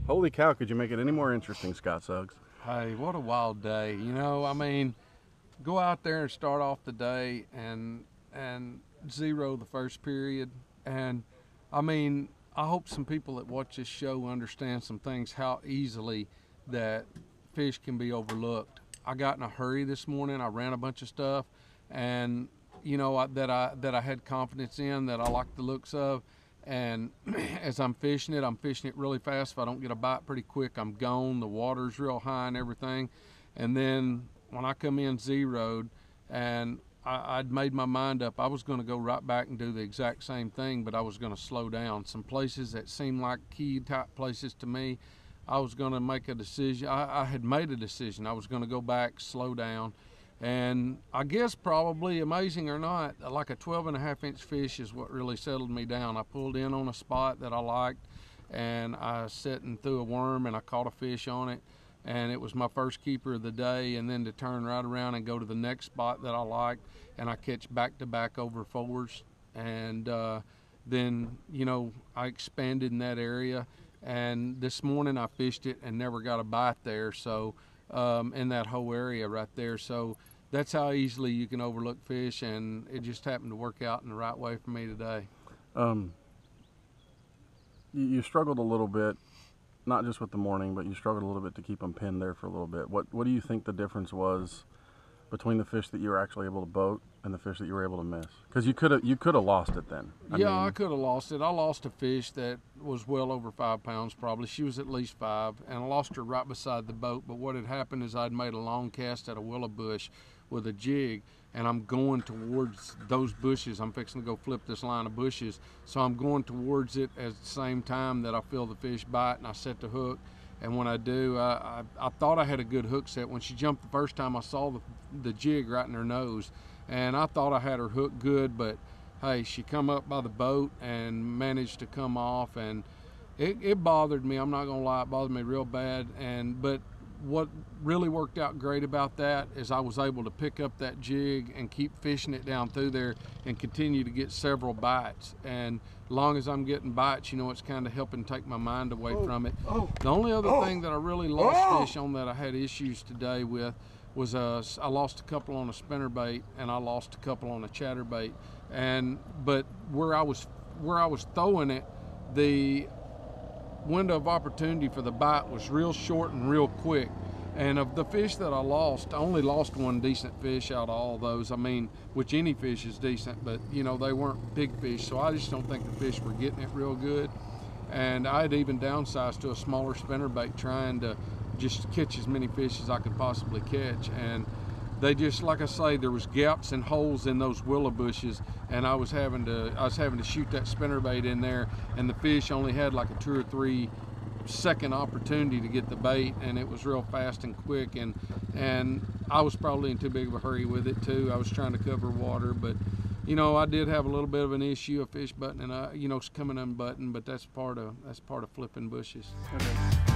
Holy cow, could you make it any more interesting, Scott Suggs? Hey, what a wild day. You know, I mean, go out there and start off the day and zero the first period. And I mean, I hope some people that watch this show understand some things, how easily that fish can be overlooked. I got in a hurry this morning. I ran a bunch of stuff, and you know that I had confidence in, that I liked the looks of. And as I'm fishing it really fast. If I don't get a bite pretty quick, I'm gone. The water's real high and everything. And then when I come in zeroed, and I'd made my mind up, I was going to go right back and do the exact same thing, but I was going to slow down. Some places that seemed like key type places to me, I was going to make a decision. I had made a decision. I was going to go back, slow down. And I guess probably, amazing or not, like a 12.5-inch fish is what really settled me down. I pulled in on a spot that I liked, and I set and threw a worm, and I caught a fish on it. And it was my first keeper of the day. And then to turn right around and go to the next spot that I liked, and I catch back-to-back over fours. And then, you know, I expanded in that area. And this morning I fished it and never got a bite there. So in that whole area right there. So that's how easily you can overlook fish, and it just happened to work out in the right way for me today. You struggled a little bit, not just with the morning, but you struggled a little bit to keep them pinned there for a little bit. What do you think the difference was between the fish that you were actually able to boat and the fish that you were able to miss? Because you could have lost it then. I could have lost it. I lost a fish that was well over 5 pounds probably. She was at least 5, and I lost her right beside the boat. But what had happened is I'd made a long cast at a willow bush with a jig, and I'm going towards those bushes. I'm fixing to go flip this line of bushes, so I'm going towards it at the same time that I feel the fish bite, and I set the hook. And when I do, I thought I had a good hook set. When she jumped the first time, I saw the jig right in her nose, and I thought I had her hooked good, but hey, she come up by the boat and managed to come off, and it bothered me. I'm not gonna lie, it bothered me real bad. But what really worked out great about that is I was able to pick up that jig and keep fishing it down through there and continue to get several bites. And as long as I'm getting bites, you know, it's kind of helping take my mind away from it. The only other thing that I really lost fish on that I had issues today with was I lost a couple on a spinnerbait, and I lost a couple on a chatterbait. But where I was throwing it, the window of opportunity for the bite was real short and real quick. And of the fish that I lost, I only lost one decent fish out of all those. I mean, which any fish is decent, but you know, they weren't big fish, so I just don't think the fish were getting it real good. And I had even downsized to a smaller spinnerbait, trying to just catch as many fish as I could possibly catch. And they just, like I say, there was gaps and holes in those willow bushes, and I was having to shoot that spinnerbait in there, and the fish only had like a 2 or 3 second opportunity to get the bait, and it was real fast and quick, and I was probably in too big of a hurry with it too. I was trying to cover water, but you know, I did have a little bit of an issue of fish buttoning, you know, coming unbuttoned, but that's part of flipping bushes. Okay.